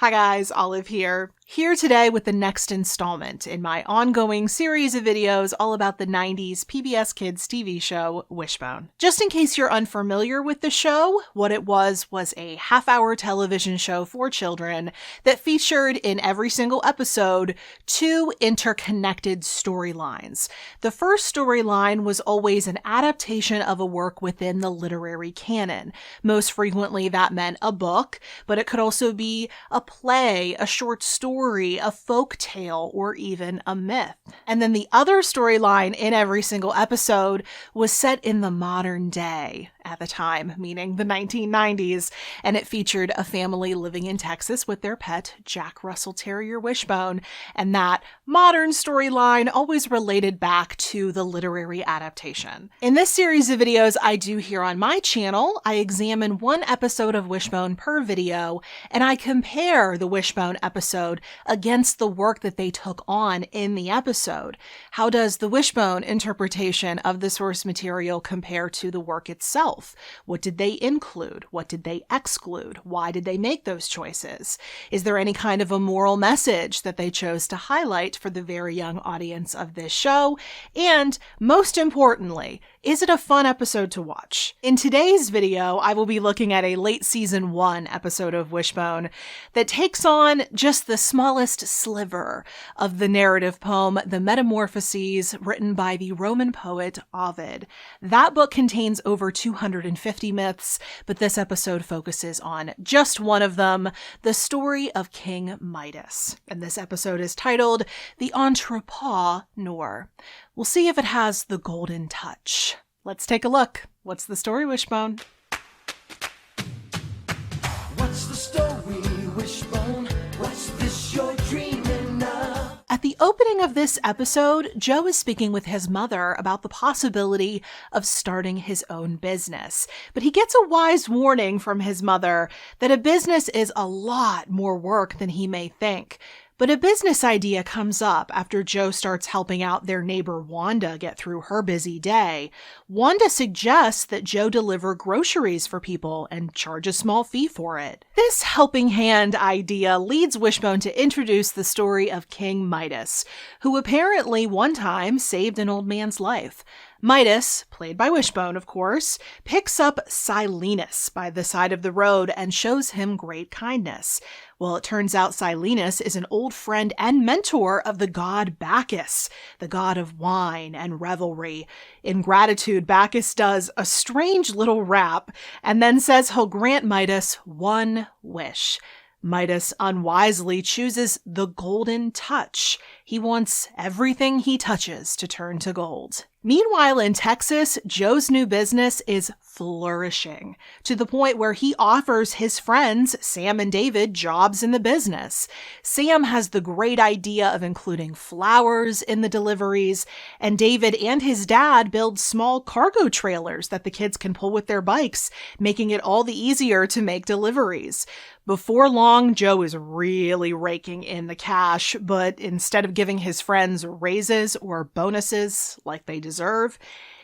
Hi guys, Olive here. Here today with the next installment in my ongoing series of videos all about the 90s PBS Kids TV show, Wishbone. Just in case you're unfamiliar with the show, what it was a half-hour television show for children that featured in every single episode 2 interconnected storylines. The first storyline was always an adaptation of a work within the literary canon. Most frequently that meant a book, but it could also be a play, a short story, a folk tale, or even a myth. And then the other storyline in every single episode was set in the modern day at the time, meaning the 1990s, and it featured a family living in Texas with their pet Jack Russell Terrier Wishbone, and that modern storyline always related back to the literary adaptation. In this series of videos I do here on my channel, I examine one episode of Wishbone per video, and I compare the Wishbone episode against the work that they took on in the episode. How does the Wishbone interpretation of the source material compare to the work itself? What did they include? What did they exclude? Why did they make those choices? Is there any kind of a moral message that they chose to highlight for the very young audience of this show? And most importantly, is it a fun episode to watch? In today's video, I will be looking at a late season 1 episode of Wishbone that takes on just the smallest sliver of the narrative poem, The Metamorphoses, written by the Roman poet Ovid. That book contains over 250 myths, but this episode focuses on just one of them, the story of King Midas. And this episode is titled The Entrepreneur. We'll see if it has the golden touch. Let's take a look. What's the story, Wishbone? What's the story, Wishbone? What's this you're dreaming of? At the opening of this episode, Joe is speaking with his mother about the possibility of starting his own business. But he gets a wise warning from his mother that a business is a lot more work than he may think. But a business idea comes up after Joe starts helping out their neighbor Wanda get through her busy day. Wanda suggests that Joe deliver groceries for people and charge a small fee for it. This helping hand idea leads Wishbone to introduce the story of King Midas, who apparently one time saved an old man's life. Midas, played by Wishbone of course, picks up Silenus by the side of the road and shows him great kindness. Well, it turns out Silenus is an old friend and mentor of the god Bacchus, the god of wine and revelry. In gratitude, Bacchus does a strange little rap and then says he'll grant Midas one wish. Midas unwisely chooses the golden touch. He wants everything he touches to turn to gold. Meanwhile, in Texas, Joe's new business is flourishing to the point where he offers his friends, Sam and David, jobs in the business. Sam has the great idea of including flowers in the deliveries, and David and his dad build small cargo trailers that the kids can pull with their bikes, making it all the easier to make deliveries. Before long, Joe is really raking in the cash, but instead of giving his friends raises or bonuses like they deserve,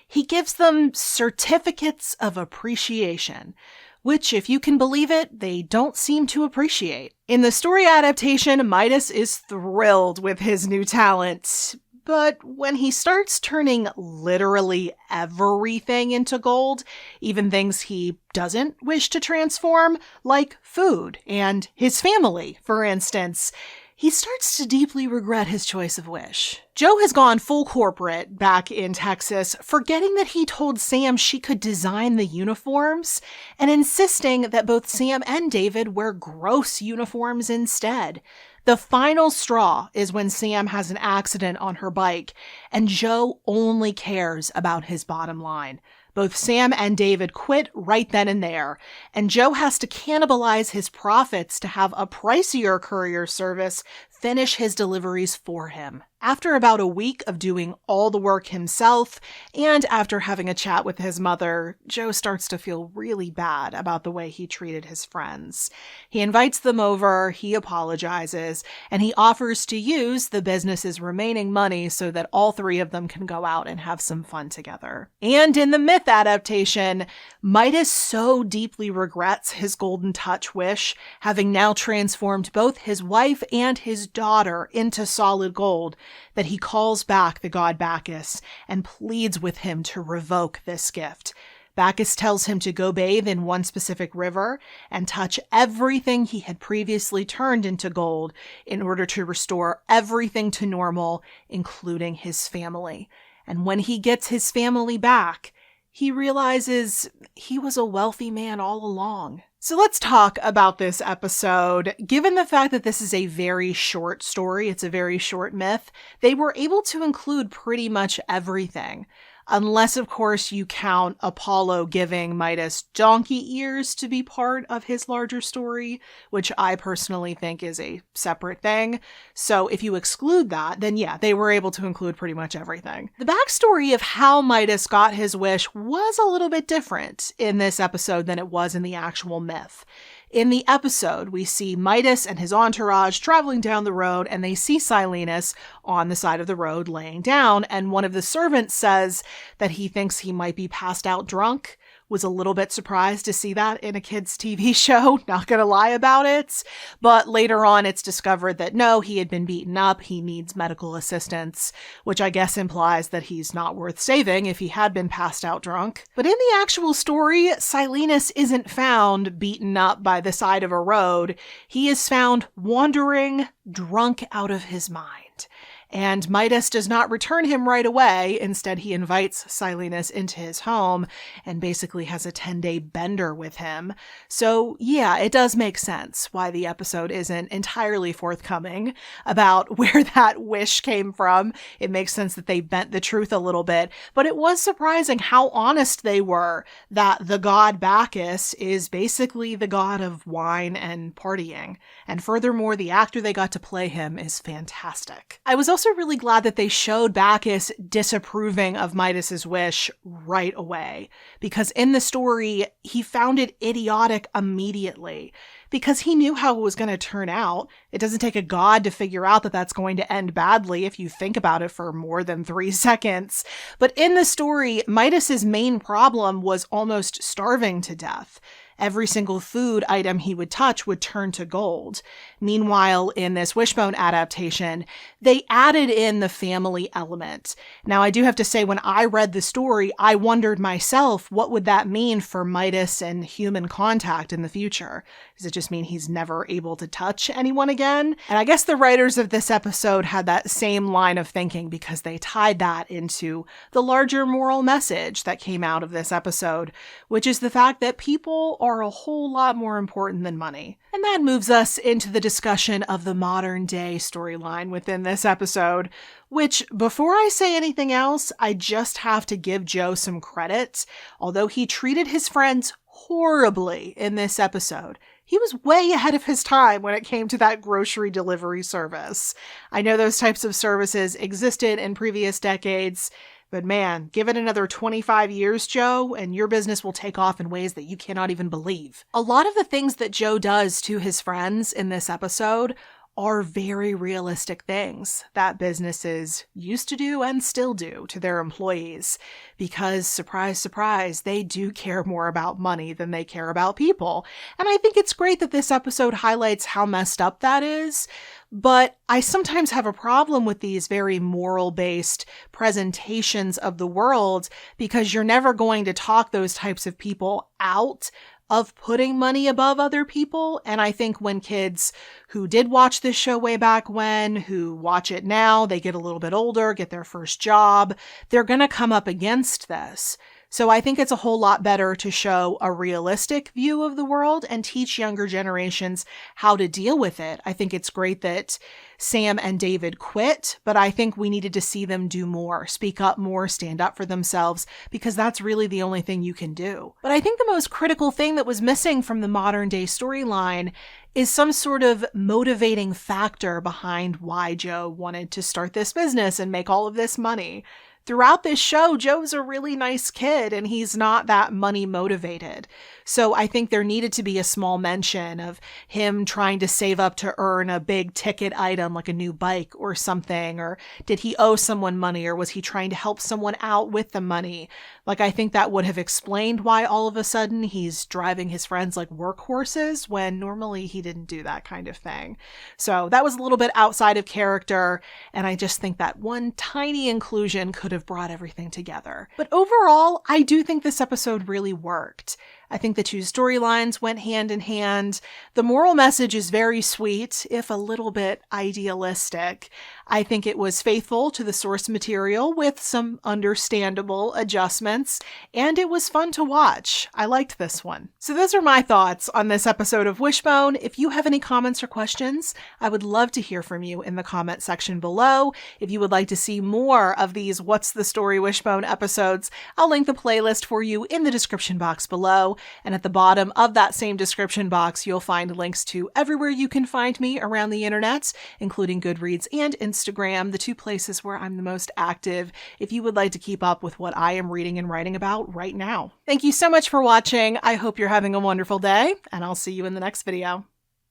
he gives them certificates of appreciation, which, if you can believe it, they don't seem to appreciate. In the story adaptation, Midas is thrilled with his new talent, but when he starts turning literally everything into gold, even things he doesn't wish to transform, like food and his family, for instance, he starts to deeply regret his choice of wish. Joe has gone full corporate back in Texas, forgetting that he told Sam she could design the uniforms and insisting that both Sam and David wear gross uniforms instead. The final straw is when Sam has an accident on her bike, and Joe only cares about his bottom line. Both Sam and David quit right then and there, and Joe has to cannibalize his profits to have a pricier courier service finish his deliveries for him. After about a week of doing all the work himself, and after having a chat with his mother, Joe starts to feel really bad about the way he treated his friends. He invites them over, he apologizes, and he offers to use the business's remaining money so that all three of them can go out and have some fun together. And in the myth adaptation, Midas so deeply regrets his golden touch wish, having now transformed both his wife and his daughter into solid gold, that he calls back the god Bacchus and pleads with him to revoke this gift. Bacchus tells him to go bathe in one specific river and touch everything he had previously turned into gold in order to restore everything to normal, including his family. And when he gets his family back, he realizes he was a wealthy man all along. So let's talk about this episode. Given the fact that this is a very short story, it's a very short myth, they were able to include pretty much everything. Unless, of course, you count Apollo giving Midas donkey ears to be part of his larger story, which I personally think is a separate thing. So if you exclude that, then yeah, they were able to include pretty much everything. The backstory of how Midas got his wish was a little bit different in this episode than it was in the actual myth. In the episode, we see Midas and his entourage traveling down the road, and they see Silenus on the side of the road laying down, and one of the servants says that he thinks he might be passed out drunk. Was a little bit surprised to see that in a kid's TV show, not gonna lie about it. But later on, it's discovered that no, he had been beaten up, he needs medical assistance, which I guess implies that he's not worth saving if he had been passed out drunk. But in the actual story, Silenus isn't found beaten up by the side of a road. He is found wandering, drunk out of his mind. And Midas does not return him right away. Instead, he invites Silenus into his home and basically has a 10-day bender with him. So yeah, it does make sense why the episode isn't entirely forthcoming about where that wish came from. It makes sense that they bent the truth a little bit, but it was surprising how honest they were that the god Bacchus is basically the god of wine and partying. And furthermore, the actor they got to play him is fantastic. I was also really glad that they showed Bacchus disapproving of Midas's wish right away, because in the story, he found it idiotic immediately, because he knew how it was going to turn out. It doesn't take a god to figure out that that's going to end badly if you think about it for more than 3 seconds. But in the story, Midas's main problem was almost starving to death. Every single food item he would touch would turn to gold. Meanwhile, in this Wishbone adaptation, they added in the family element. Now, I do have to say, when I read the story, I wondered myself, what would that mean for Midas and human contact in the future? Does it just mean he's never able to touch anyone again? And I guess the writers of this episode had that same line of thinking because they tied that into the larger moral message that came out of this episode, which is the fact that people are a whole lot more important than money. And that moves us into the discussion of the modern day storyline within this episode, which, before I say anything else, I just have to give Joe some credit. Although he treated his friends horribly in this episode, he was way ahead of his time when it came to that grocery delivery service. I know those types of services existed in previous decades, but man, give it another 25 years, Joe, and your business will take off in ways that you cannot even believe. A lot of the things that Joe does to his friends in this episode are very realistic things that businesses used to do and still do to their employees. Because, surprise, surprise, they do care more about money than they care about people. And I think it's great that this episode highlights how messed up that is. But I sometimes have a problem with these very moral-based presentations of the world because you're never going to talk those types of people out of putting money above other people. And I think when kids who did watch this show way back when, who watch it now, they get a little bit older, get their first job, they're going to come up against this. So I think it's a whole lot better to show a realistic view of the world and teach younger generations how to deal with it. I think it's great that Sam and David quit, but I think we needed to see them do more, speak up more, stand up for themselves, because that's really the only thing you can do. But I think the most critical thing that was missing from the modern day storyline is some sort of motivating factor behind why Joe wanted to start this business and make all of this money. Throughout this show, Joe's a really nice kid and he's not that money motivated. So I think there needed to be a small mention of him trying to save up to earn a big ticket item like a new bike or something. Or did he owe someone money, or was he trying to help someone out with the money? Like, I think that would have explained why all of a sudden he's driving his friends like workhorses when normally he didn't do that kind of thing. So that was a little bit outside of character. And I just think that one tiny inclusion could have brought everything together. But overall, I do think this episode really worked. I think the two storylines went hand in hand. The moral message is very sweet, if a little bit idealistic. I think it was faithful to the source material with some understandable adjustments, and it was fun to watch. I liked this one. So those are my thoughts on this episode of Wishbone. If you have any comments or questions, I would love to hear from you in the comment section below. If you would like to see more of these What's the Story Wishbone episodes, I'll link the playlist for you in the description box below. And at the bottom of that same description box, you'll find links to everywhere you can find me around the internet, including Goodreads and Instagram, the two places where I'm the most active, if you would like to keep up with what I am reading and writing about right now. Thank you so much for watching. I hope you're having a wonderful day, and I'll see you in the next video.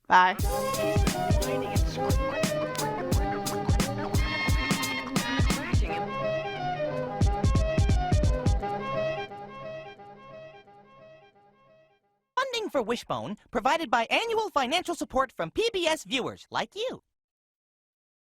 Bye. Funding for Wishbone provided by annual financial support from PBS viewers like you.